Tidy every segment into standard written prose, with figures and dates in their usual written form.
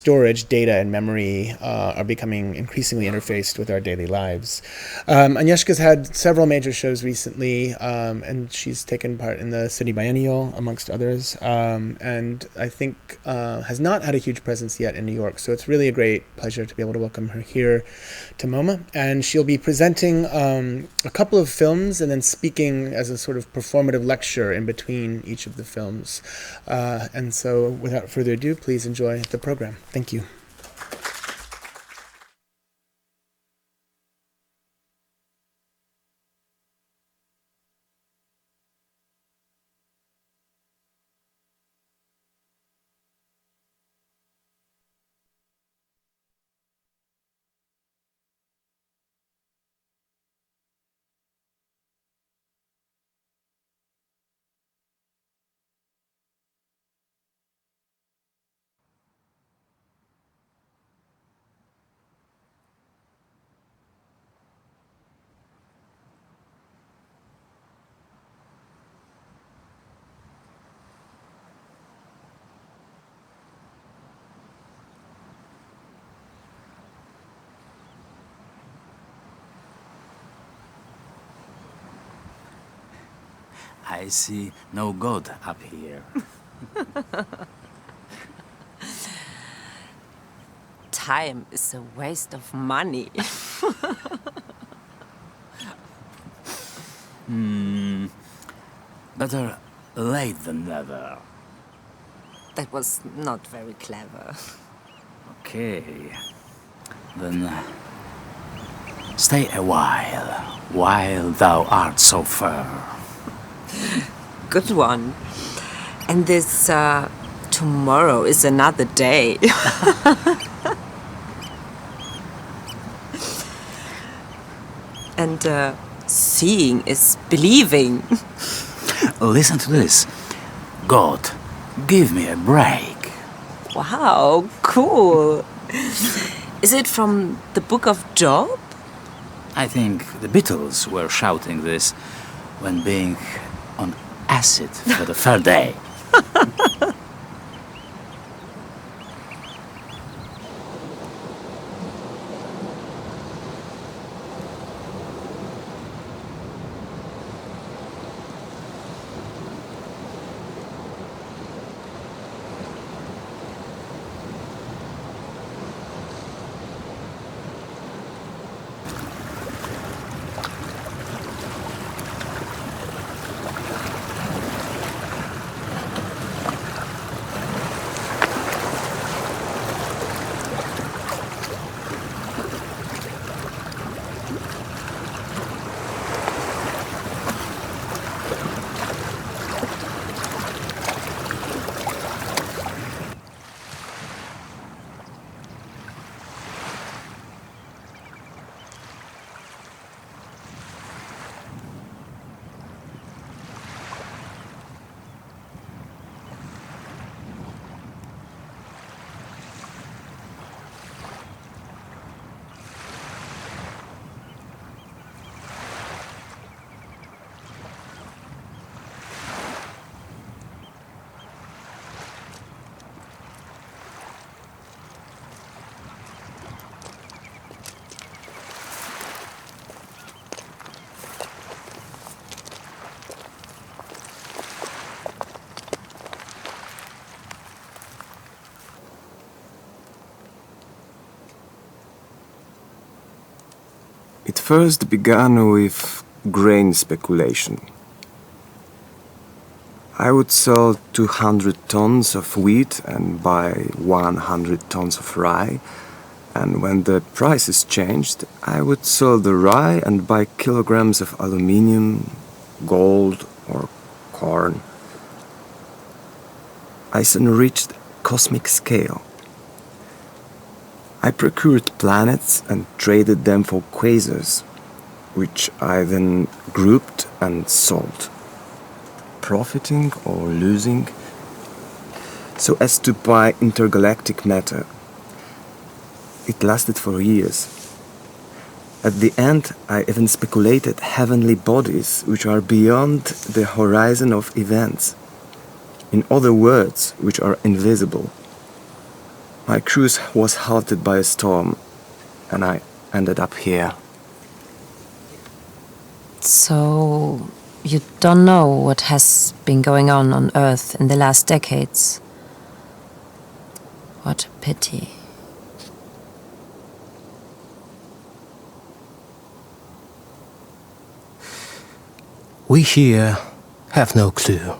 storage, data, and memory are becoming increasingly interfaced with our daily lives. Agnieszka's had several major shows recently, and she's taken part in the City Biennial, amongst others, and I think has not had a huge presence yet in New York. So it's really a great pleasure to be able to welcome her here to MoMA. And she'll be presenting a couple of films and then speaking as a sort of performative lecture in between each of the films. And so without further ado, please enjoy the program. Thank you. I see no God up here. Time is a waste of money. Better late than never. That was not very clever. Okay. Then stay a while thou art so fair. Good one. And this tomorrow is another day. And seeing is believing. Listen to this. God, give me a break. Wow, cool. Is it from the Book of Job? I think the Beatles were shouting this when being on acid for the third day. It first began with grain speculation. I would sell 200 tons of wheat and buy 100 tons of rye, and when the prices changed, I would sell the rye and buy kilograms of aluminium, gold, or corn. I soon reached cosmic scale. I procured planets and traded them for quasars, which I then grouped and sold, profiting or losing, so as to buy intergalactic matter. It lasted for years. At the end, I even speculated heavenly bodies which are beyond the horizon of events. In other words, which are invisible. My cruise was halted by a storm, and I ended up here. So, you don't know what has been going on Earth in the last decades? What a pity. We here have no clue.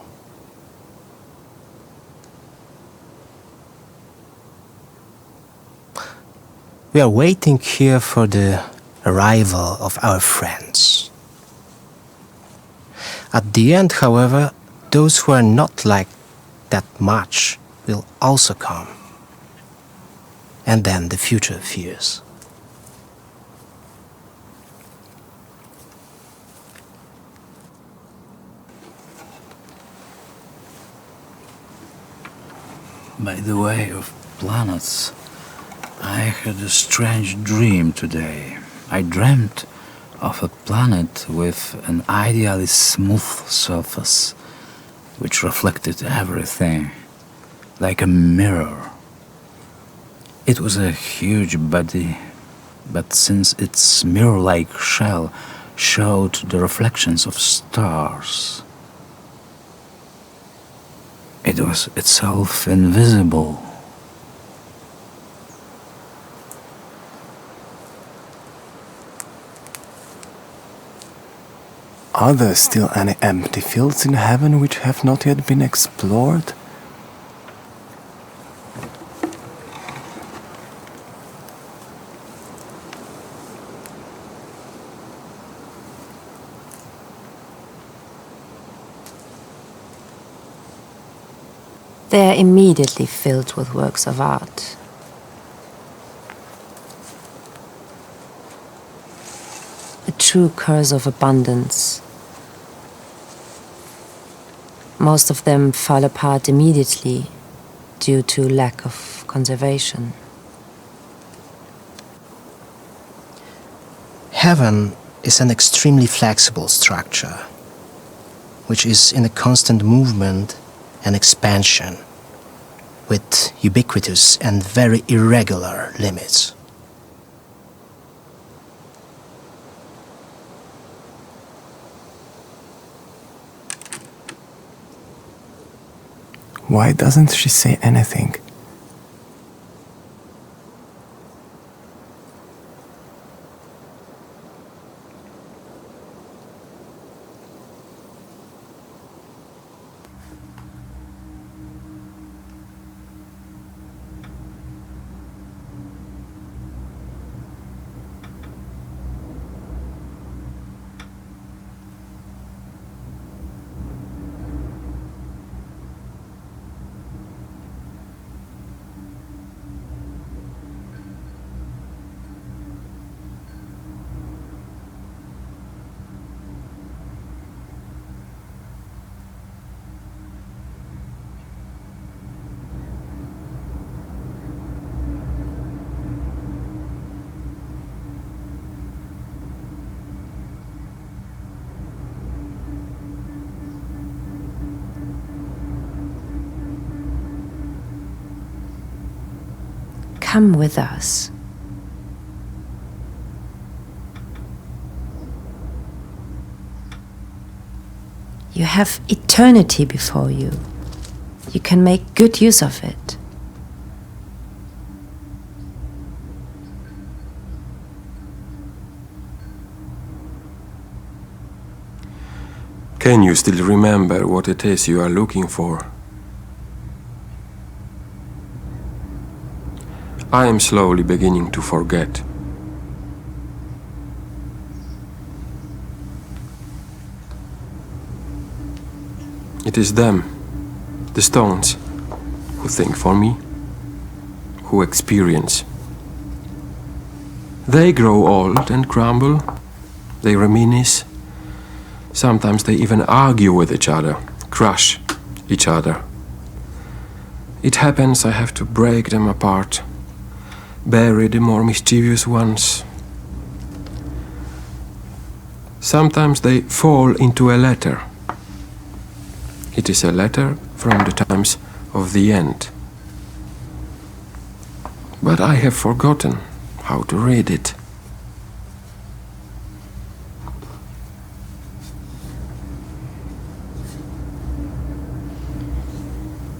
We are waiting here for the arrival of our friends. At the end, however, those who are not like that much will also come. And then the future appears. By the way of planets, I had a strange dream today. I dreamt of a planet with an ideally smooth surface, which reflected everything, like a mirror. It was a huge body, but since its mirror-like shell showed the reflections of stars, it was itself invisible. Are there still any empty fields in heaven which have not yet been explored? They are immediately filled with works of art. A true curse of abundance. Most of them fall apart immediately due to lack of conservation. Heaven is an extremely flexible structure, which is in a constant movement and expansion, with ubiquitous and very irregular limits. Why doesn't she say anything? Come with us. You have eternity before you. You can make good use of it. Can you still remember what it is you are looking for? I am slowly beginning to forget. It is them, the stones, who think for me, who experience. They grow old and crumble, they reminisce. Sometimes they even argue with each other, crush each other. It happens I have to break them apart, bury the more mischievous ones. Sometimes they fall into a letter. It is a letter from the times of the end. but I have forgotten how to read it.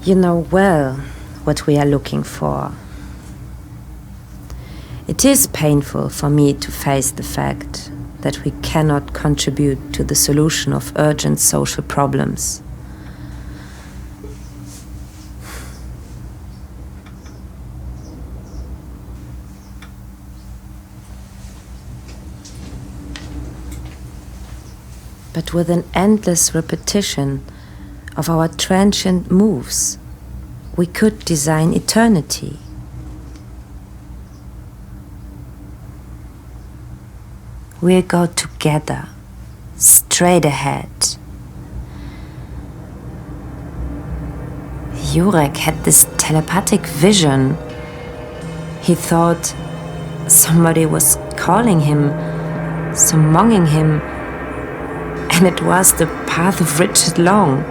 You know well what we are looking for. It is painful for me to face the fact that we cannot contribute to the solution of urgent social problems. But with an endless repetition of our transient moves, we could design eternity. We'll go together, straight ahead. Jurek had this telepathic vision. He thought somebody was calling him, summoning him, and it was the path of Richard Long.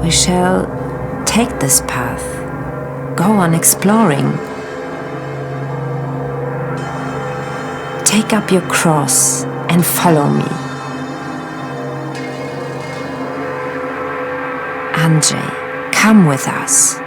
We shall take this path, go on exploring. Take up your cross and follow me. Andrzej, come with us.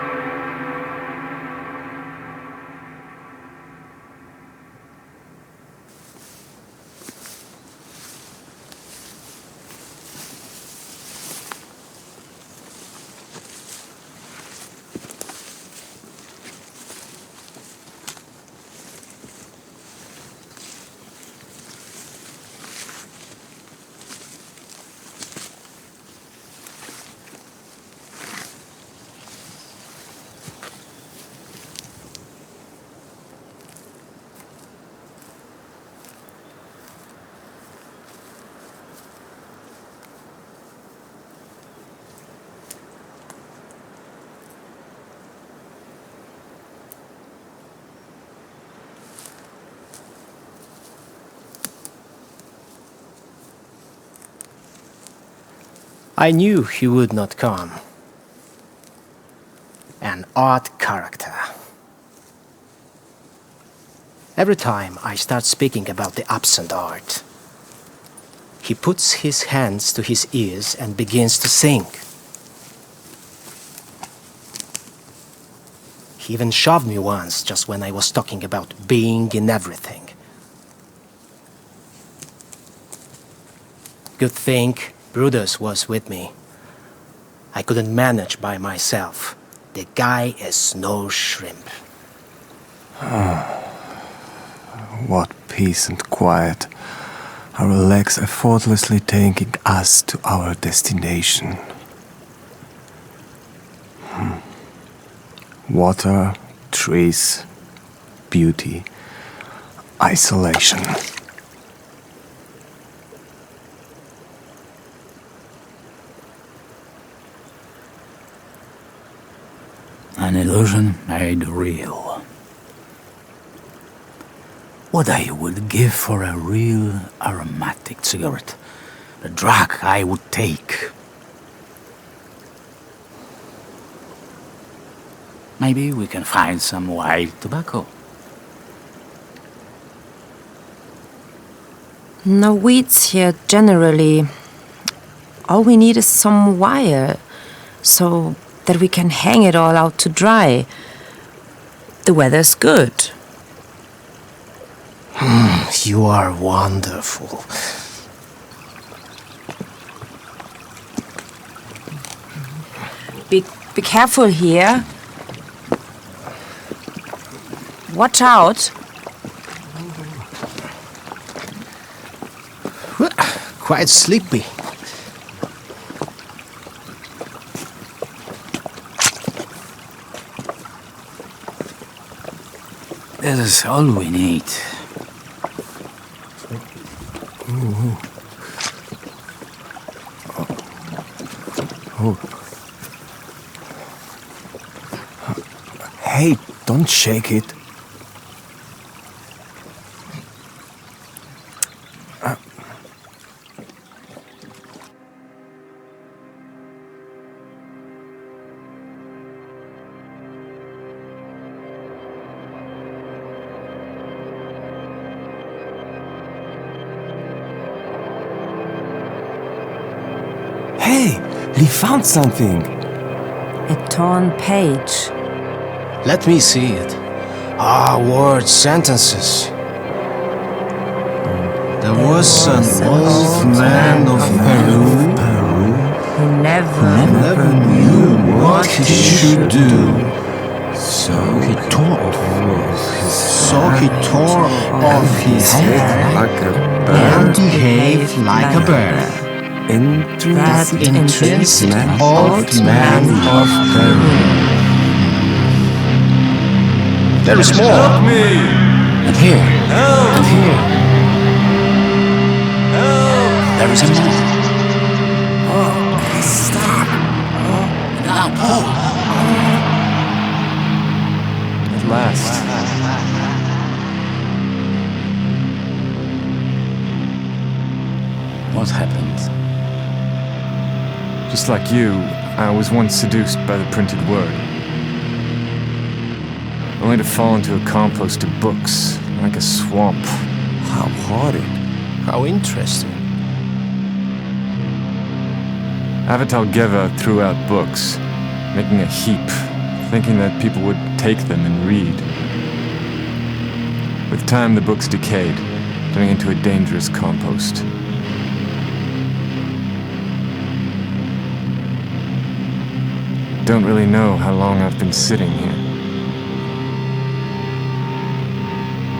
I knew he would not come. An odd character. Every time I start speaking about the absent art, he puts his hands to his ears and begins to sing. He even shoved me once just when I was talking about being in everything. Good thing Brutus was with me. I couldn't manage by myself. The guy is no shrimp. What peace and quiet. Our legs effortlessly taking us to our destination. Water, trees, beauty, isolation. An illusion made real. What I would give for a real aromatic cigarette. The drug I would take. Maybe we can find some wild tobacco. No weeds here generally. All we need is some wire, so that we can hang it all out to dry. The weather's good. You are wonderful. Be careful here. Watch out. Quite sleepy. This is all we need. Hey, don't shake it. He found something. A torn page. Let me see it. Words, sentences. There was an old man of Peru He never never knew what he should do. So he tore off his head Like a and behaved like a bird. That intrinsic old man of Peru. There is more. Help me! And here, Help! and here, Help! there is a more. Stop. Now pull. At last. What happened? Just like you, I was once seduced by the printed word. Only to fall into a compost of books, like a swamp. How horrid. How interesting. Avatal Geva threw out books, making a heap, thinking that people would take them and read. With time, the books decayed, turning into a dangerous compost. Don't really know how long I've been sitting here.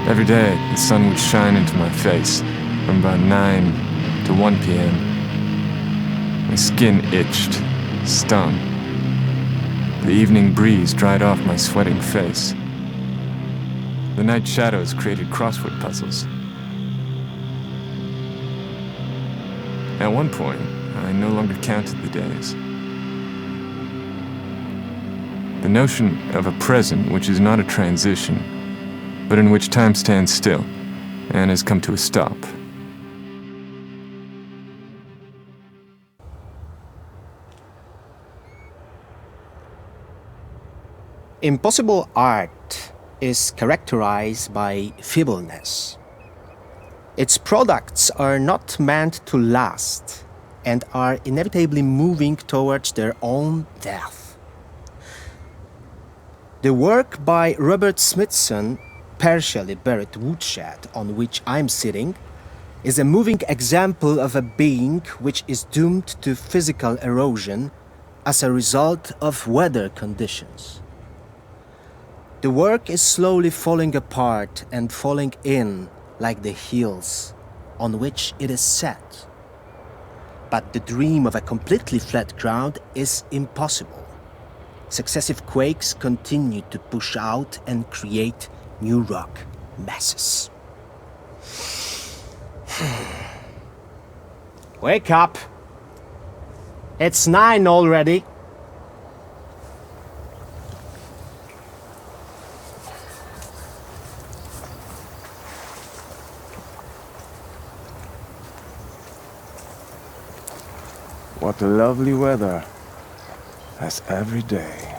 Every day, the sun would shine into my face from about 9 to 1 p.m. My skin itched, stung. The evening breeze dried off my sweating face. The night shadows created crossword puzzles. At one point, I no longer counted the days. The notion of a present which is not a transition, but in which time stands still and has come to a stop. Impossible art is characterized by feebleness. Its products are not meant to last and are inevitably moving towards their own death. The work by Robert Smithson, partially buried woodshed on which I'm sitting, is a moving example of a being which is doomed to physical erosion as a result of weather conditions. The work is slowly falling apart and falling in like the hills on which it is set. But the dream of a completely flat ground is impossible. Successive quakes continue to push out and create new rock masses. Wake up! It's 9 already. What a lovely weather. As every day.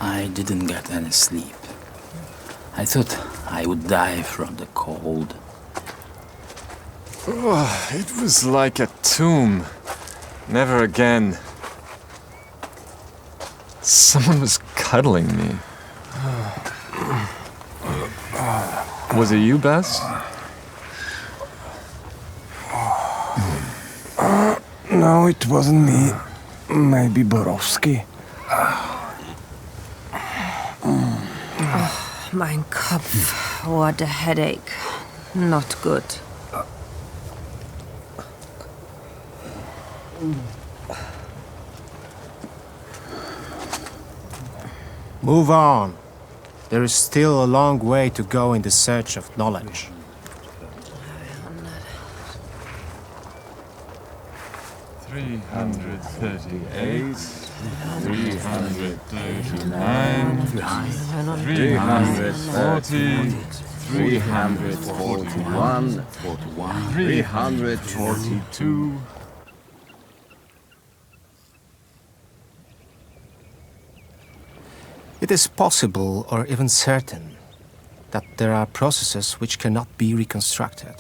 I didn't get any sleep. I thought I would die from the cold. It was like a tomb. Never again. Someone was cuddling me. Was it you, Bess? No, it wasn't me. Maybe Borowski. Mein Kopf. What a headache. Not good. Move on. There is still a long way to go in the search of knowledge. 338, 339, 340, 341, 342. It is possible, or even certain, that there are processes which cannot be reconstructed.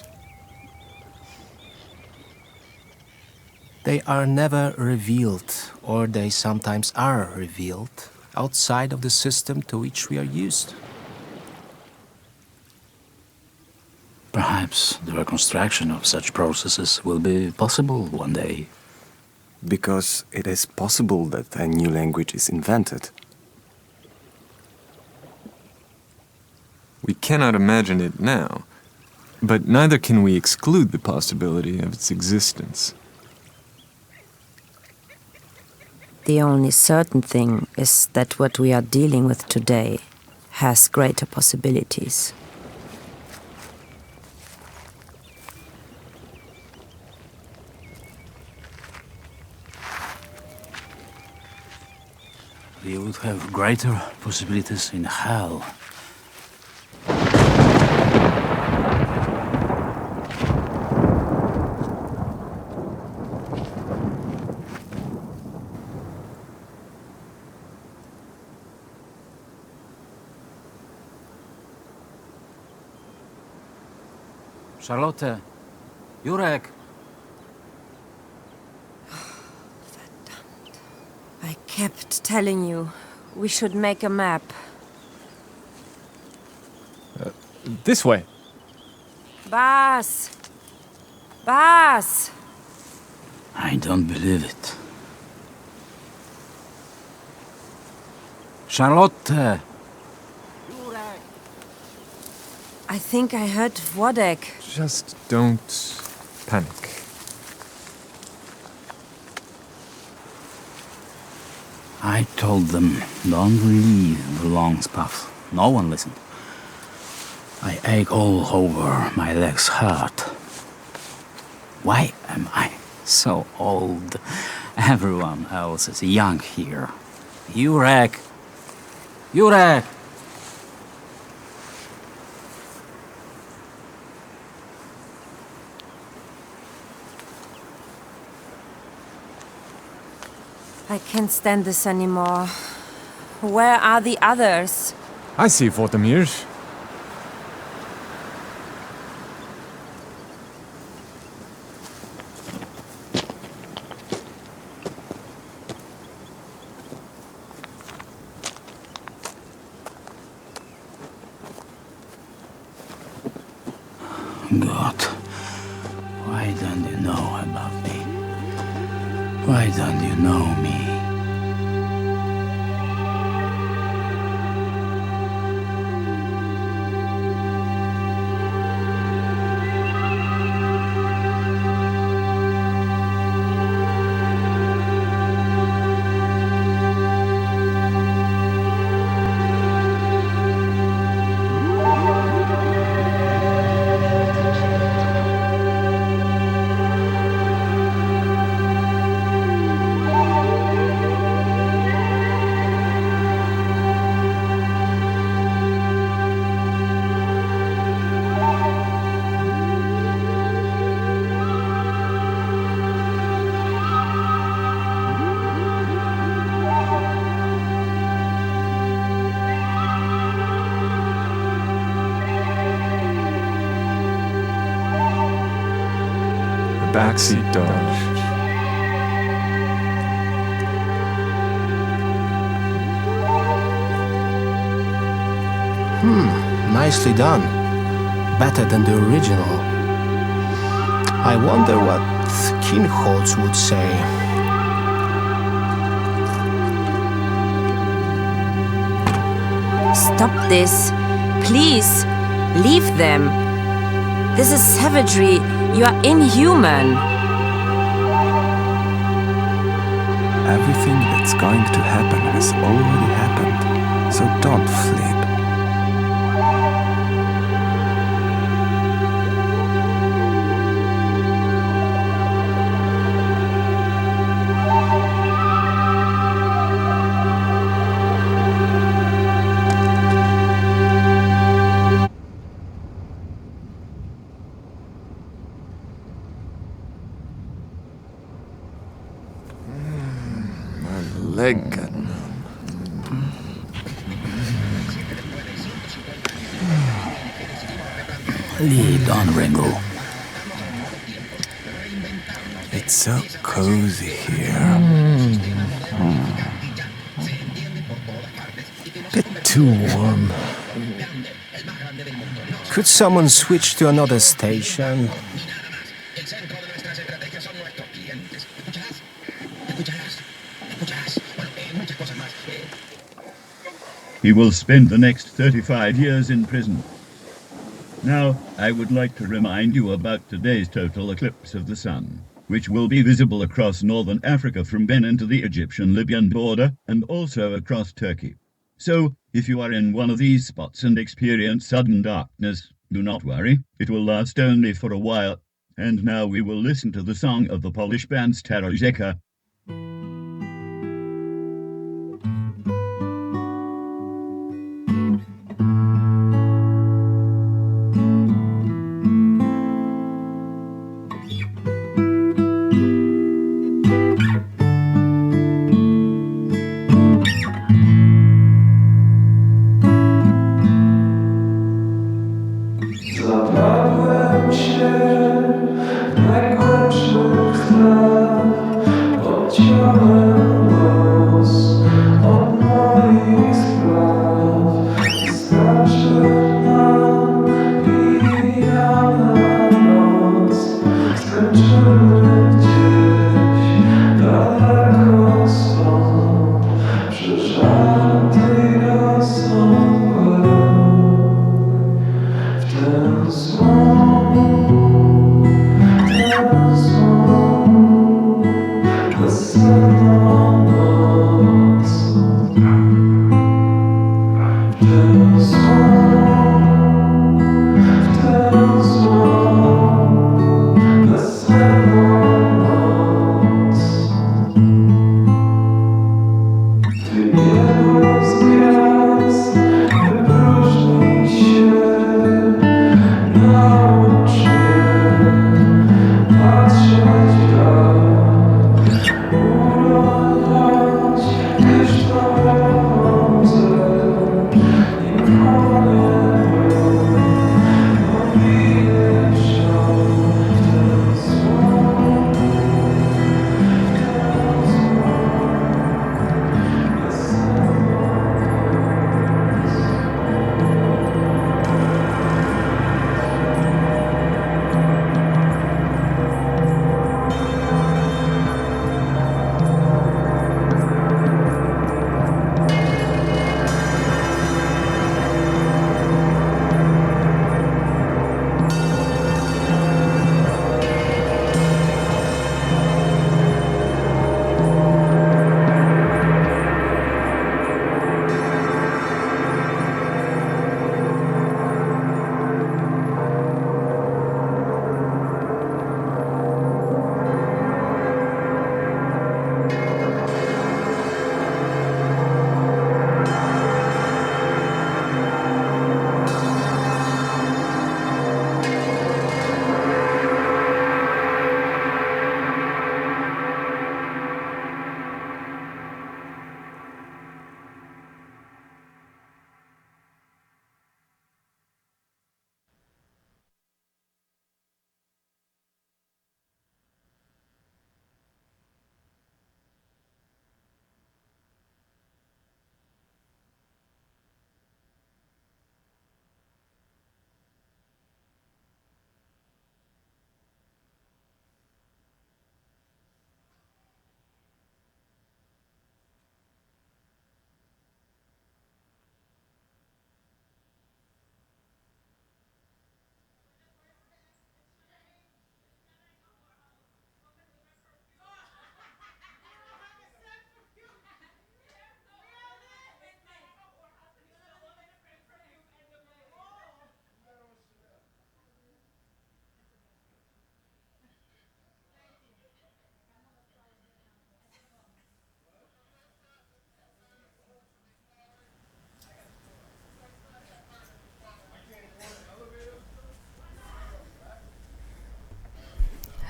They are never revealed, or they sometimes are revealed outside of the system to which we are used. Perhaps the reconstruction of such processes will be possible one day. Because it is possible that a new language is invented. We cannot imagine it now, but neither can we exclude the possibility of its existence. The only certain thing is that what we are dealing with today has greater possibilities. We would have greater possibilities in hell. Charlotte, Jurek. I kept telling you, we should make a map. This way. Bas! Bas! I don't believe it. Charlotte! I think I heard Wodek. Just don't panic. I told them, don't leave the long path. No one listened. I ache all over, my legs hurt. Why am I so old? Everyone else is young here. Jurek! Jurek! I can't stand this anymore. Where are the others? I see Vortemirs. God, why don't you know about me? Why don't you know me? Backseat Dodge. Nicely done. Better than the original. I wonder what Kinholz would say. Stop this. Please, leave them. This is savagery. You are inhuman. Everything that's going to happen has already happened, so don't flip. Leg got Lead on, Ringo. It's so cozy here. Bit too warm. Could someone switch to another station? He will spend the next 35 years in prison. Now, I would like to remind you about today's total eclipse of the sun, which will be visible across northern Africa from Benin to the Egyptian-Libyan border and also across Turkey. So, if you are in one of these spots and experience sudden darkness, do not worry, it will last only for a while. And now we will listen to the song of the Polish band Starorzeka.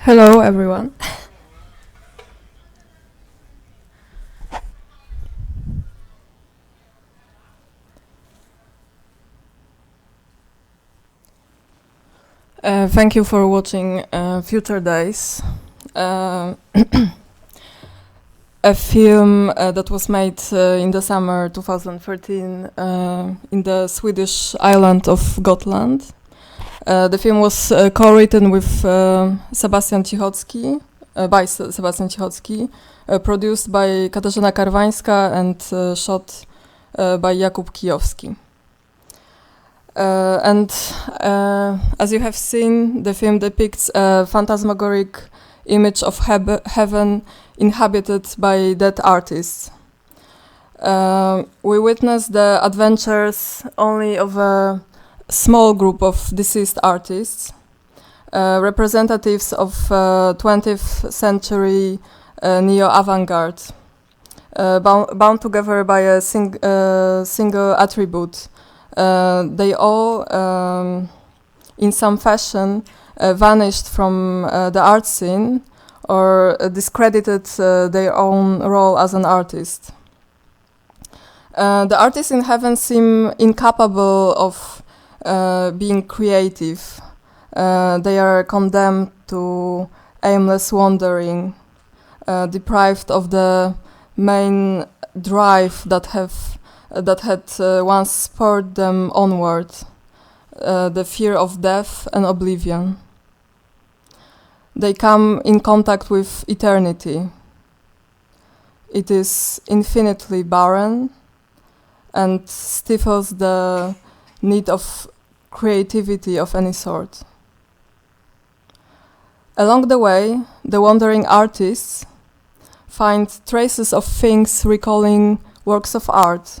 Hello, everyone. Thank you for watching Future Days, a film that was made in the summer 2013 in the Swedish island of Gotland. The film was co-written with Sebastian Cichocki, by Sebastian Cichocki, produced by Katarzyna Karwańska and shot by Jakub Kijowski. And as you have seen, the film depicts a phantasmagoric image of heaven inhabited by dead artists. We witness the adventures only of a small group of deceased artists, representatives of 20th century neo-avant-garde, bound together by a single attribute. They all, in some fashion, vanished from the art scene or discredited their own role as an artist. The artists in heaven seem incapable of being creative. They are condemned to aimless wandering, deprived of the main drive that had once spurred them onward, the fear of death and oblivion. They come in contact with eternity. It is infinitely barren and stifles the need of creativity of any sort. Along the way, the wandering artists find traces of things recalling works of art,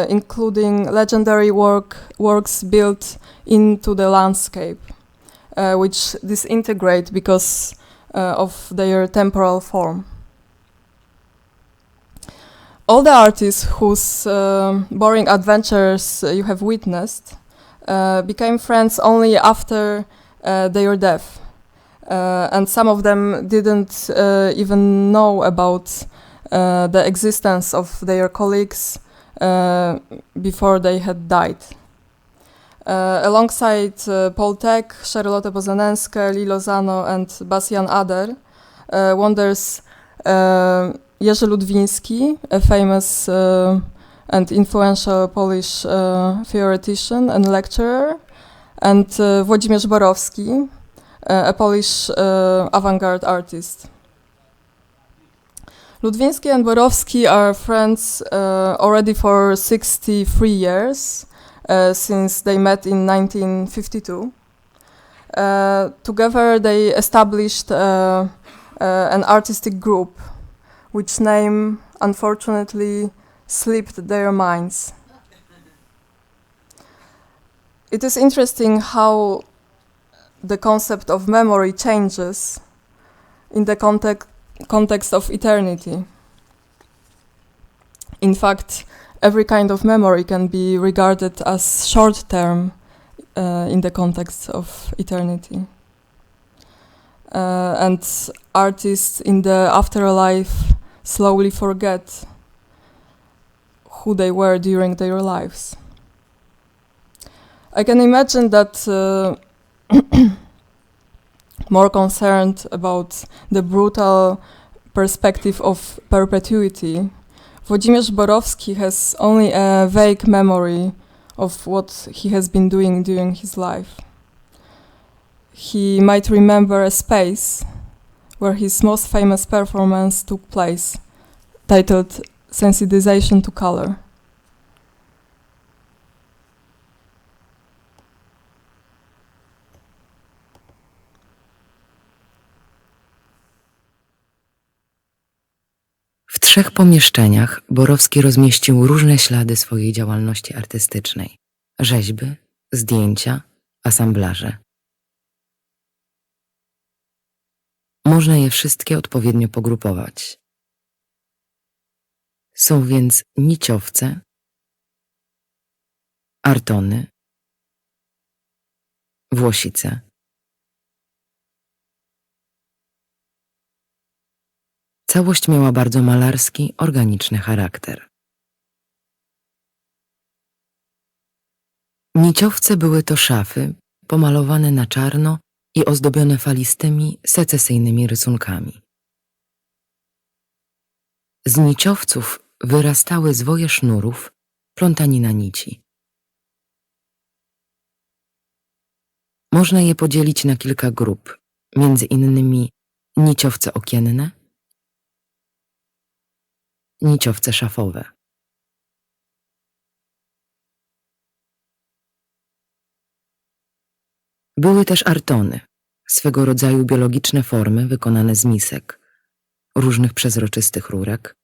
including legendary works built into the landscape, which disintegrate because of their temporal form. All the artists whose boring adventures you have witnessed became friends only after their death, and some of them didn't even know about the existence of their colleagues before they had died. Alongside Paul Teck, Charlotte Bozanenske, Lee Lozano and Bastian Ader wanders Jerzy Ludwiński, a famous and influential Polish theoretician and lecturer, and Włodzimierz Borowski, a Polish avant-garde artist. Ludwiński and Borowski are friends already for 63 years, since they met in 1952. Together they established an artistic group, which name unfortunately slipped their minds. It is interesting how the concept of memory changes in the context of eternity. In fact, every kind of memory can be regarded as short-term in the context of eternity. And artists in the afterlife slowly forget who they were during their lives. I can imagine that more concerned about the brutal perspective of perpetuity, Włodzimierz Borowski has only a vague memory of what he has been doing during his life. He might remember a space where his most famous performance took place, titled Sensitization to Color. W 3 pomieszczeniach Borowski rozmieścił różne ślady swojej działalności artystycznej: rzeźby, zdjęcia, asamblaże. Można je wszystkie odpowiednio pogrupować. Są więc niciowce, artony, włosice. Całość miała bardzo malarski, organiczny charakter. Niciowce były to szafy pomalowane na czarno i ozdobione falistymi, secesyjnymi rysunkami. Z niciowców wyrastały zwoje sznurów, plątanina nici. Można je podzielić na kilka grup, między innymi niciowce okienne, niciowce szafowe. Były też artony, swego rodzaju biologiczne formy wykonane z misek, różnych przezroczystych rurek,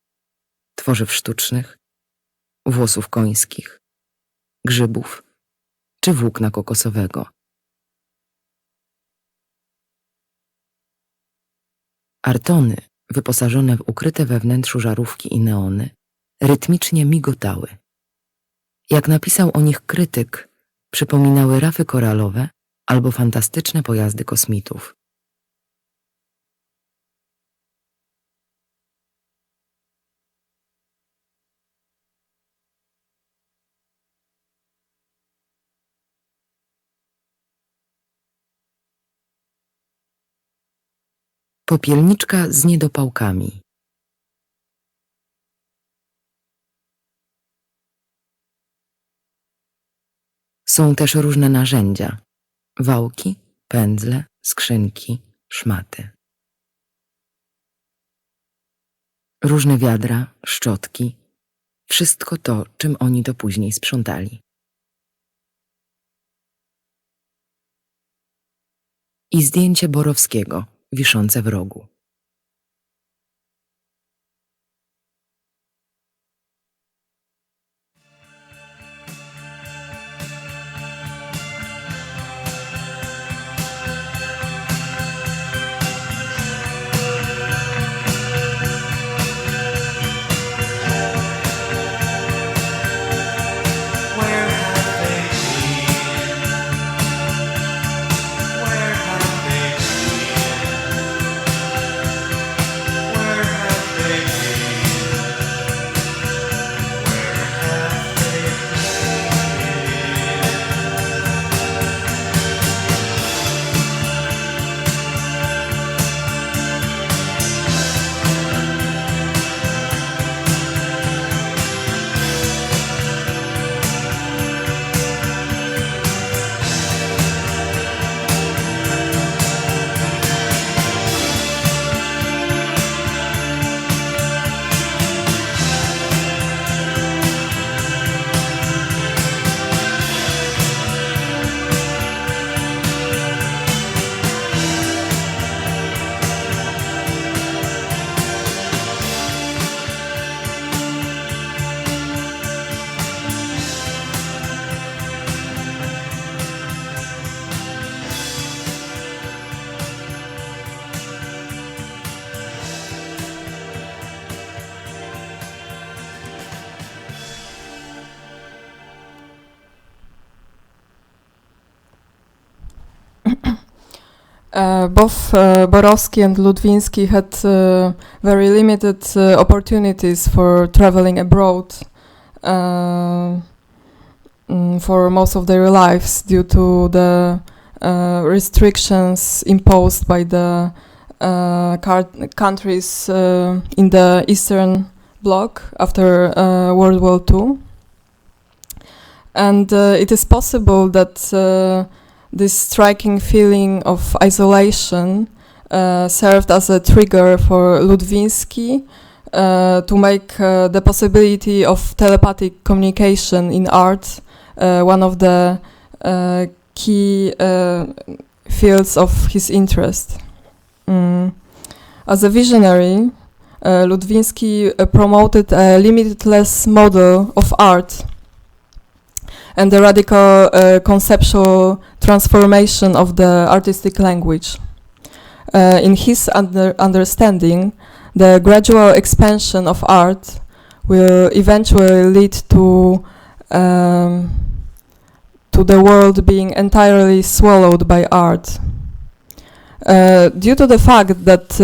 tworzyw sztucznych, włosów końskich, grzybów czy włókna kokosowego. Artony, wyposażone w ukryte we wnętrzu żarówki i neony, rytmicznie migotały. Jak napisał o nich krytyk, przypominały rafy koralowe albo fantastyczne pojazdy kosmitów. Popielniczka z niedopałkami. Są też różne narzędzia: wałki, pędzle, skrzynki, szmaty. Różne wiadra, szczotki, wszystko to, czym oni to później sprzątali. I zdjęcie Borowskiego, wiszące w rogu. Both Borowski and Ludwiński had very limited opportunities for traveling abroad for most of their lives due to the restrictions imposed by the countries in the Eastern Bloc after World War II. And it is possible that this striking feeling of isolation served as a trigger for Ludwiński to make the possibility of telepathic communication in art one of the key fields of his interest. As a visionary, Ludwiński promoted a limitless model of art and the radical conceptual transformation of the artistic language. In his understanding, the gradual expansion of art will eventually lead to the world being entirely swallowed by art. Due to the fact that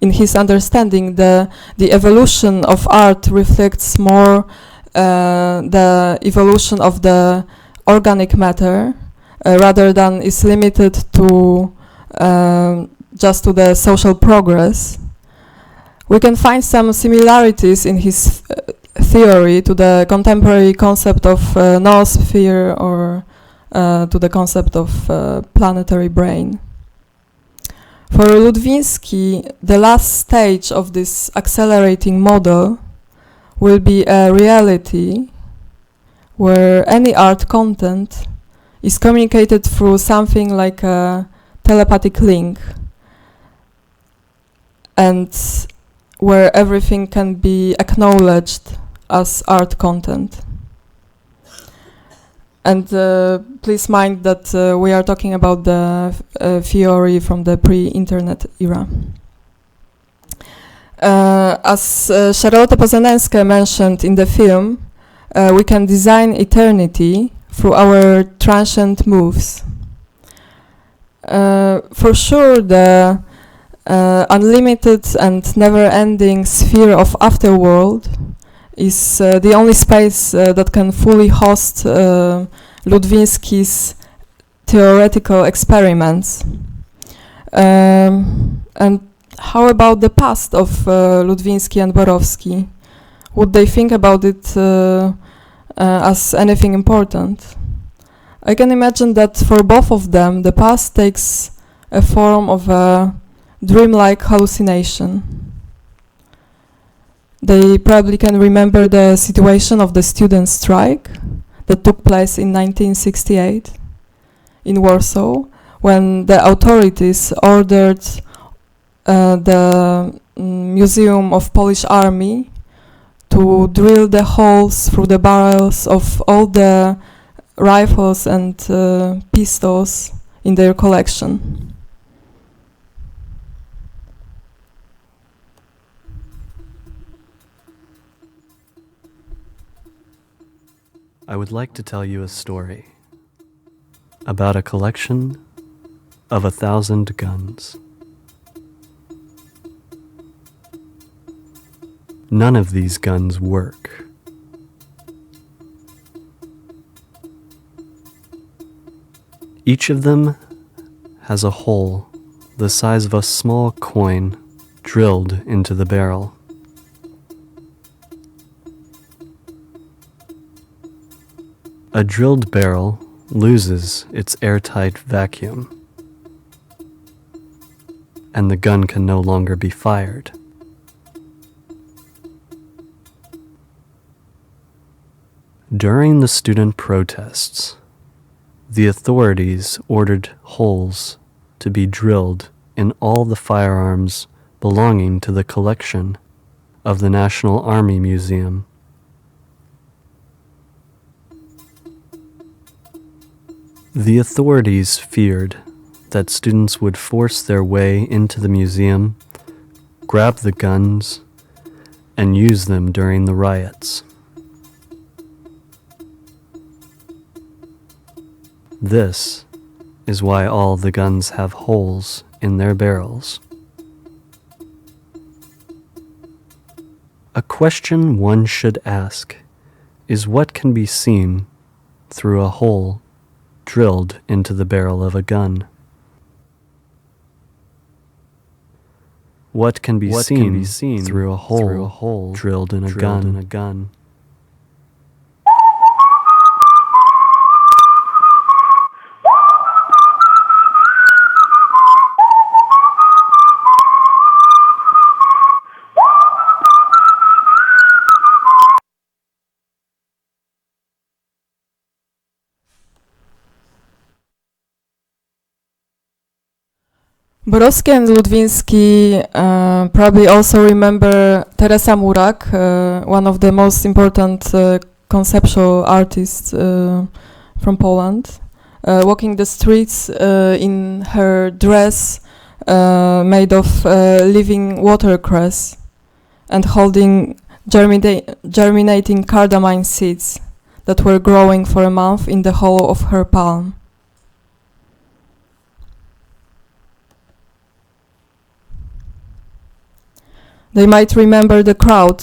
in his understanding, the evolution of art reflects more the evolution of the organic matter, rather than is limited to just to the social progress. We can find some similarities in his theory to the contemporary concept of noosphere or to the concept of planetary brain. For Ludwinski, the last stage of this accelerating model will be a reality where any art content is communicated through something like a telepathic link, and where everything can be acknowledged as art content. And please mind that we are talking about the theory from the pre-internet era. As Charlotte Posenenske mentioned in the film, we can design eternity through our transient moves. For sure, the unlimited and never-ending sphere of afterworld is the only space that can fully host Ludwinski's theoretical experiments. And how about the past of Ludwinski and Borowski? Would they think about it as anything important? I can imagine that for both of them, the past takes a form of a dreamlike hallucination. They probably can remember the situation of the student strike that took place in 1968 in Warsaw, when the authorities ordered the Museum of Polish Army to drill the holes through the barrels of all the rifles and pistols in their collection. I would like to tell you a story about a collection of 1,000 guns. None of these guns work. Each of them has a hole the size of a small coin drilled into the barrel. A drilled barrel loses its airtight vacuum, and the gun can no longer be fired. During the student protests, the authorities ordered holes to be drilled in all the firearms belonging to the collection of the National Army Museum. The authorities feared that students would force their way into the museum, grab the guns, and use them during the riots. This is why all the guns have holes in their barrels. A question one should ask is what can be seen through a hole drilled into the barrel of a gun. What can be seen through a hole drilled in a gun? Borowski and Ludwinski probably also remember Isamu Rock, one of the most important conceptual artists from Poland, walking the streets in her dress made of living watercress and holding germinating cardamine seeds that were growing for a month in the hollow of her palm. They might remember the crowd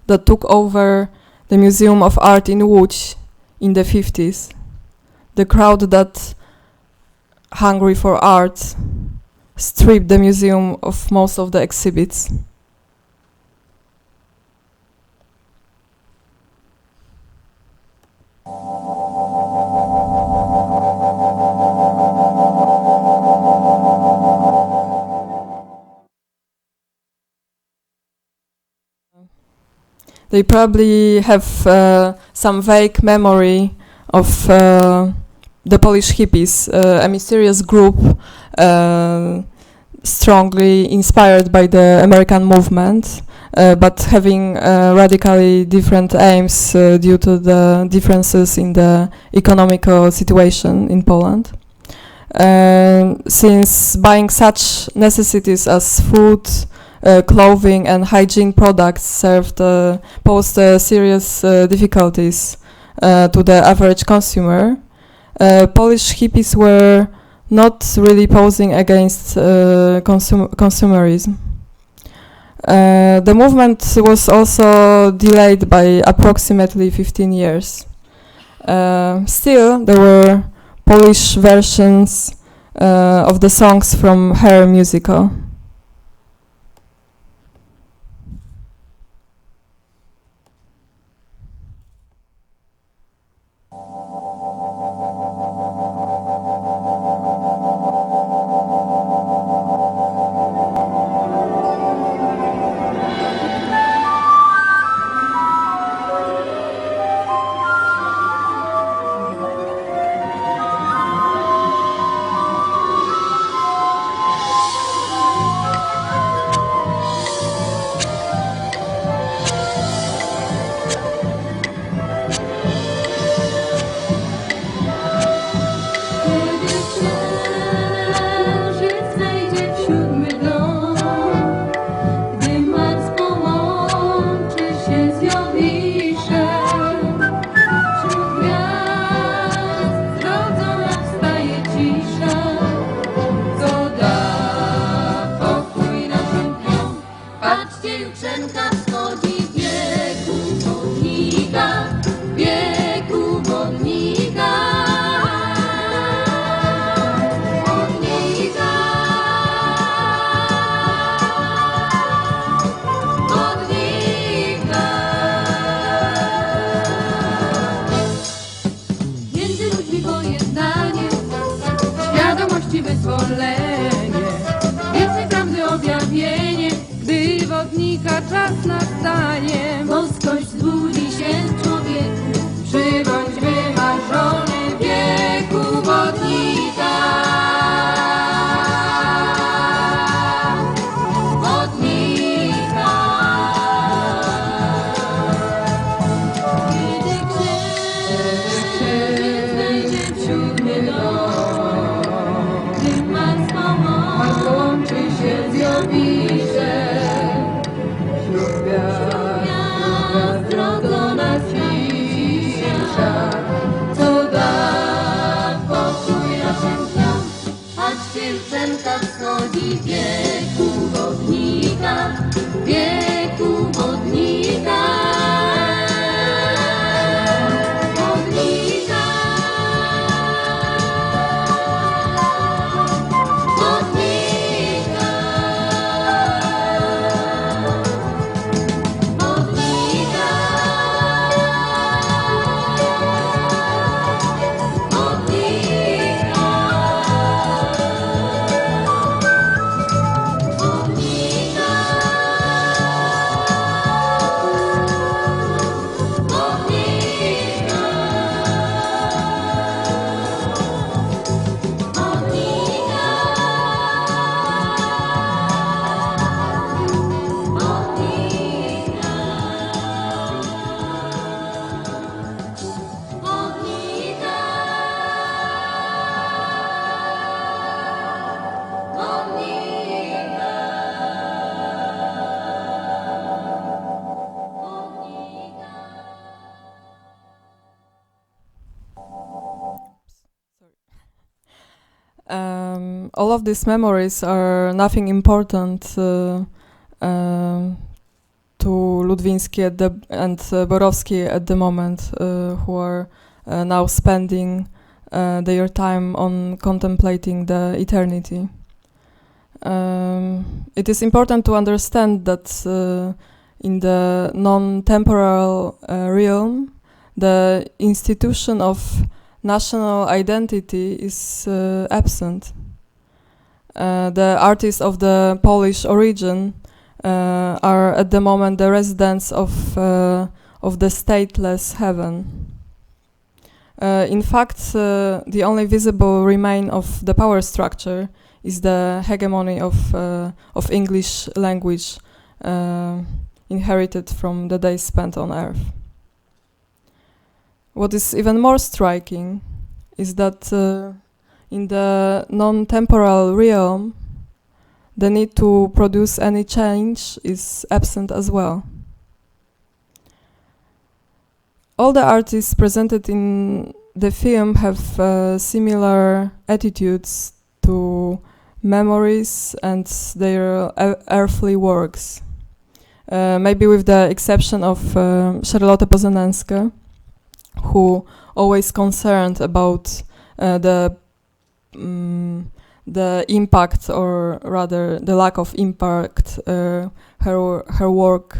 that took over the Museum of Art in Łódź in the 50s. The crowd that hungry for art, stripped the museum of most of the exhibits. They probably have some vague memory of the Polish Hippies, a mysterious group strongly inspired by the American movement, but having radically different aims due to the differences in the economical situation in Poland. Since buying such necessities as food, clothing and hygiene products posed serious difficulties to the average consumer, Polish hippies were not really posing against consumerism. The movement was also delayed by approximately 15 years. Still, there were Polish versions of the songs from her musical. Czas nastanie, boskość zbudzi się w człowieku, przybądź wymarzony wieku wodnika. Wodnika. Gdy księżyc wejdzie w siódmy dom, gdy Mac połączy się z Jowiszem, drogo nas cisza, co da pokój naszym dniom. Patrzcie, jutrzenka wschodzi, wieku wodnika, wieku wodnika. Wodnika. Wodnika. All of these memories are nothing important to Ludwiński and Borowski at the moment, who are now spending their time on contemplating the eternity. It is important to understand that in the non-temporal realm, the institution of national identity is absent. The artists of the Polish origin are at the moment the residents of the stateless heaven. In fact, the only visible remain of the power structure is the hegemony of English language inherited from the days spent on Earth. What is even more striking is that in the non-temporal realm, the need to produce any change is absent as well. All the artists presented in the film have similar attitudes to memories and their earthly works. Maybe with the exception of Charlotte Pozanenska, who always concerned about the impact, or rather the lack of impact, her work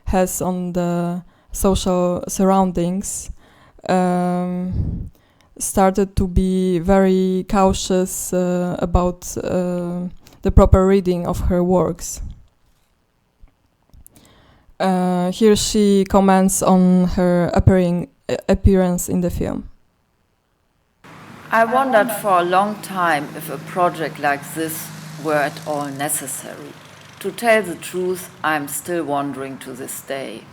has on the social surroundings, started to be very cautious about the proper reading of her works. Here she comments on her appearance in the film. I wondered for a long time if a project like this were at all necessary. To tell the truth, I'm still wondering to this day.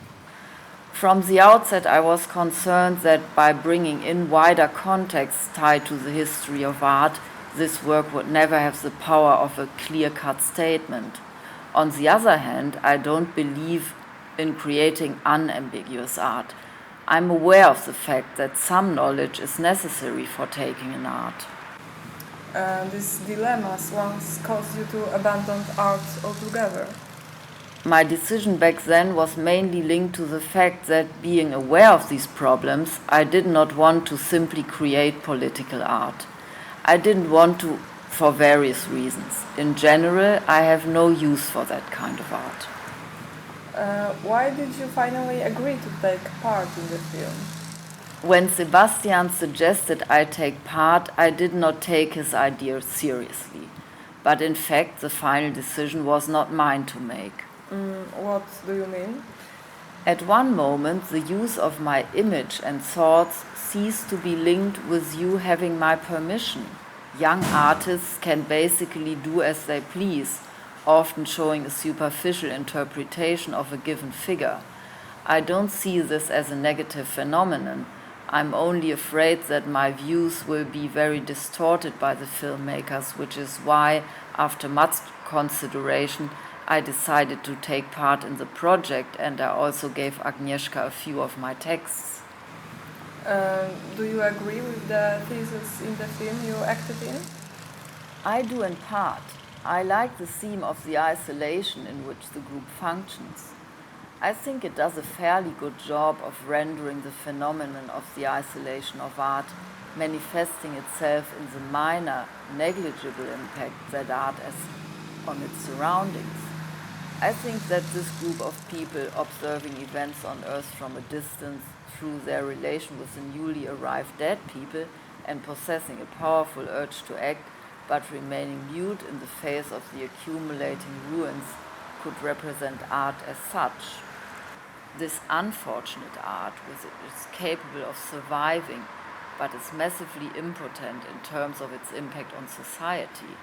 From the outset, I was concerned that by bringing in wider contexts tied to the history of art, this work would never have the power of a clear-cut statement. On the other hand, I don't believe in creating unambiguous art. I'm aware of the fact that some knowledge is necessary for taking an art. These dilemmas once caused you to abandon art altogether. My decision back then was mainly linked to the fact that, being aware of these problems, I did not want to simply create political art. I didn't want to, for various reasons. In general, I have no use for that kind of art. Why did you finally agree to take part in the film? When Sebastian suggested I take part, I did not take his idea seriously. But in fact, the final decision was not mine to make. What do you mean? At one moment, the use of my image and thoughts ceased to be linked with you having my permission. Young artists can basically do as they please, often showing a superficial interpretation of a given figure. I don't see this as a negative phenomenon. I'm only afraid that my views will be very distorted by the filmmakers, which is why, after much consideration, I decided to take part in the project, and I also gave Agnieszka a few of my texts. Do you agree with the thesis in the film you acted in? I do in part. I like the theme of the isolation in which the group functions. I think it does a fairly good job of rendering the phenomenon of the isolation of art, manifesting itself in the minor, negligible impact that art has on its surroundings. I think that this group of people observing events on Earth from a distance through their relation with the newly arrived dead people and possessing a powerful urge to act, but remaining mute in the face of the accumulating ruins, could represent art as such. This unfortunate art, which is capable of surviving, but is massively impotent in terms of its impact on society.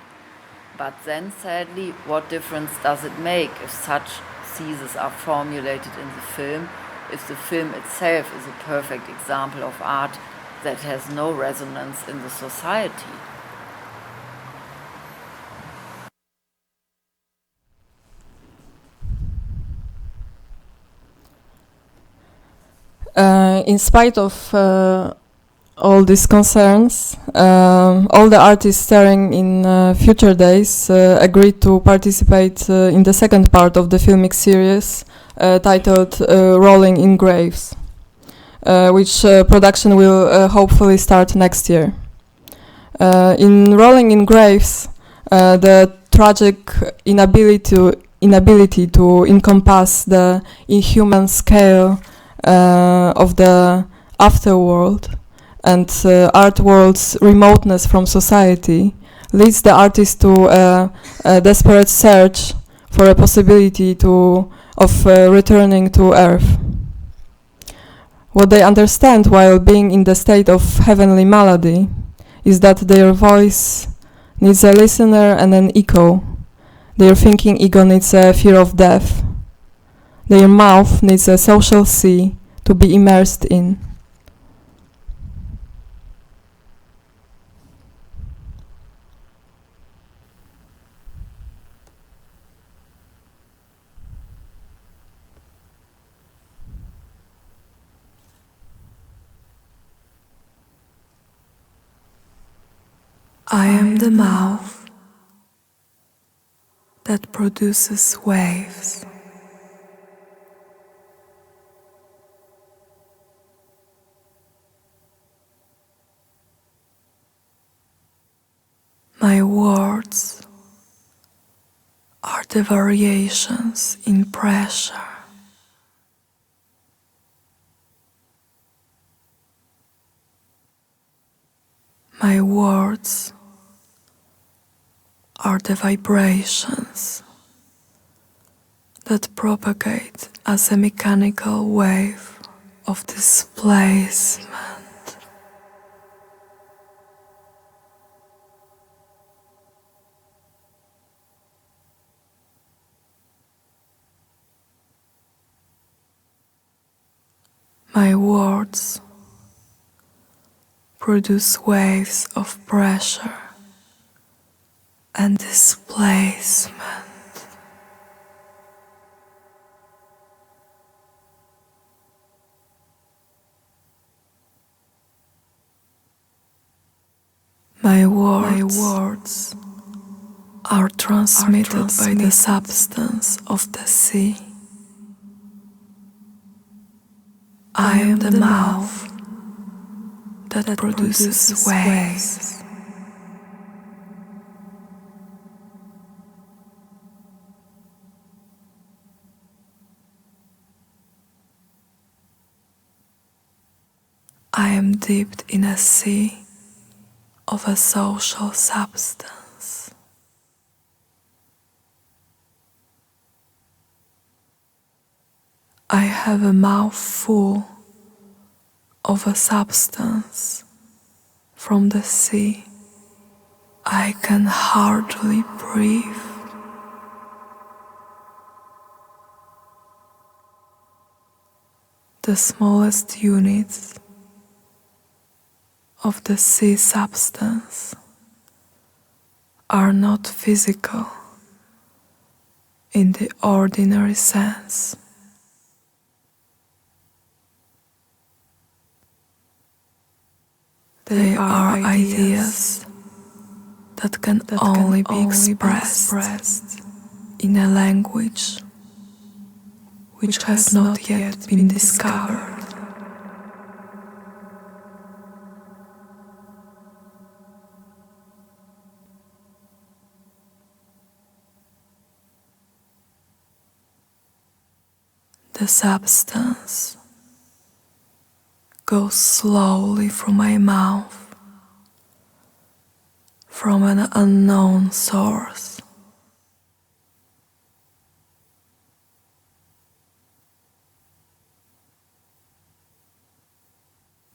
But then, sadly, what difference does it make if such theses are formulated in the film, if the film itself is a perfect example of art that has no resonance in the society? In spite of all these concerns, all the artists starring in future days agreed to participate in the second part of the filmic series titled Rolling in Graves. which production will hopefully start next year. In Rolling in Graves, the tragic inability to encompass the inhuman scale of the afterworld and art world's remoteness from society leads the artist to a desperate search for a possibility of returning to Earth. What they understand while being in the state of heavenly malady is that their voice needs a listener and an echo. Their thinking ego needs a fear of death. Their mouth needs a social sea to be immersed in. I am the mouth that produces waves. My words are the variations in pressure. My words are the vibrations that propagate as a mechanical wave of displacement. My words produce waves of pressure and displacement. My words are transmitted by the substance of the sea. I am the mouth that produces waves. I am dipped in a sea of a social substance. I have a mouth full of a substance from the sea. I can hardly breathe. The smallest units of the sea substance are not physical in the ordinary sense. They are ideas that can only be expressed in a language which has not yet been discovered. The substance goes slowly through my mouth from an unknown source.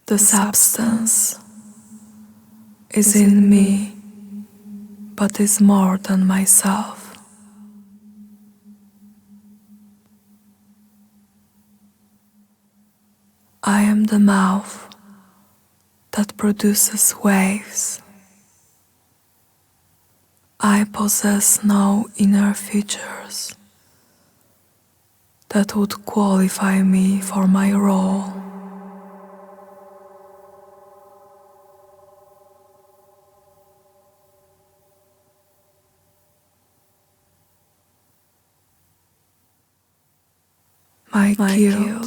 The substance is in me, but is more than myself. I am the mouth that produces waves. I possess no inner features that would qualify me for my role.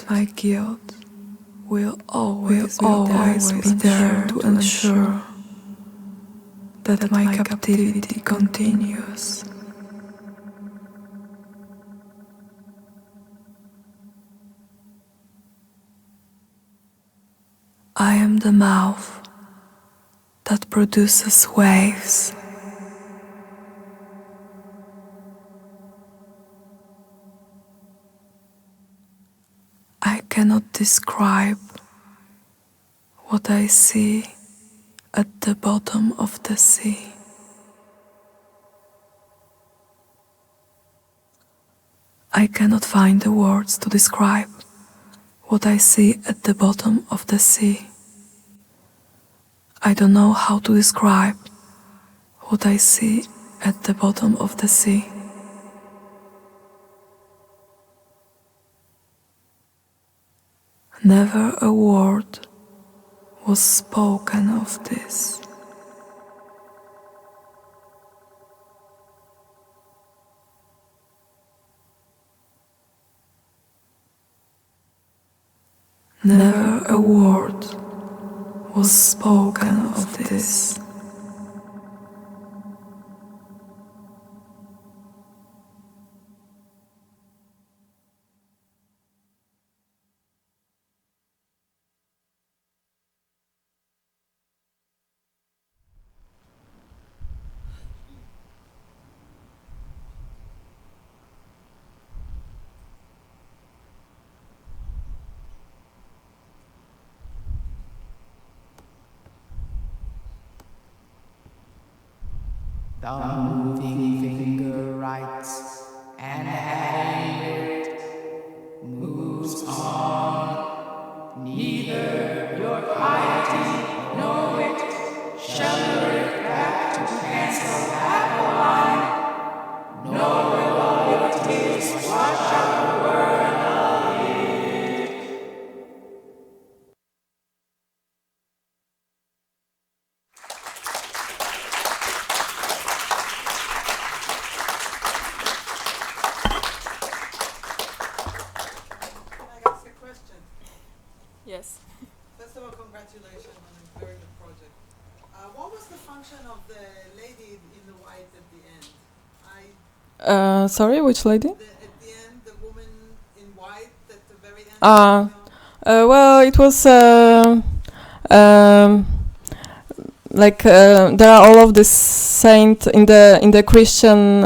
My guilt will always be there to ensure that my captivity continues. I am the mouth that produces waves. I cannot describe what I see at the bottom of the sea. I cannot find the words to describe what I see at the bottom of the sea. I don't know how to describe what I see at the bottom of the sea. Never a word was spoken of this. Never a word was spoken of this. The moving finger writes, and hand moves on. Neither your piety nor wit shall lure back to cancel Babylon, nor will all your tears wash out the word of it. Yes. First of all, congratulations on a very good project. What was the function of the lady in the white at the end? Sorry, which lady? At the end, the woman in white at the very end. Well, it was there are all of this saint in the Christian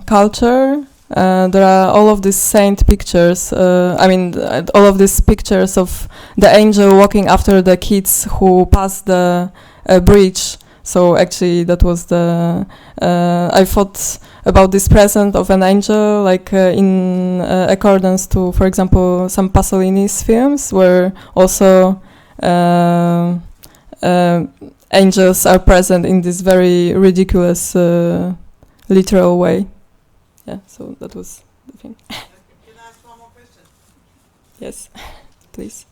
culture. There are all of these saint pictures. All of these pictures of the angel walking after the kids who pass the bridge. So actually, that was the. I thought about this present of an angel, like in accordance to, for example, some Pasolini's films, where also angels are present in this very ridiculous, literal way. Yeah, so that was the thing. Can I ask one more question? Yes, please.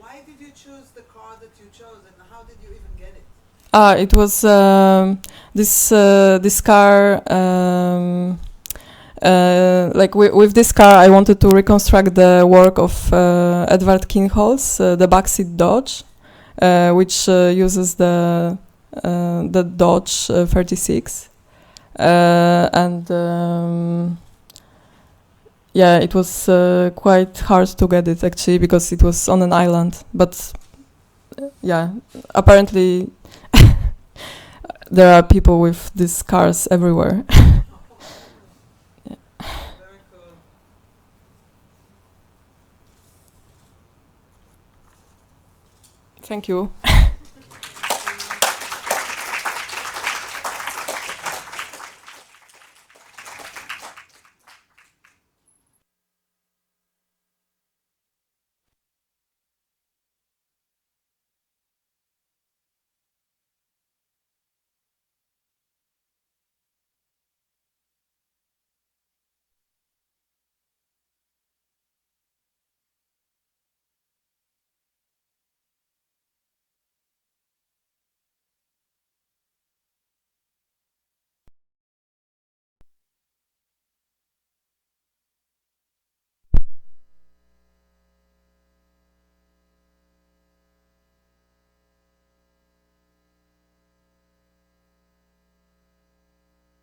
Why did you choose the car that you chose, and how did you even get it? It was this car. With this car, I wanted to reconstruct the work of Edward Kinholz, the backseat Dodge, which uses the Dodge 36. It was quite hard to get it actually because it was on an island. But apparently there are people with these cars everywhere. Yeah. Very cool. Thank you.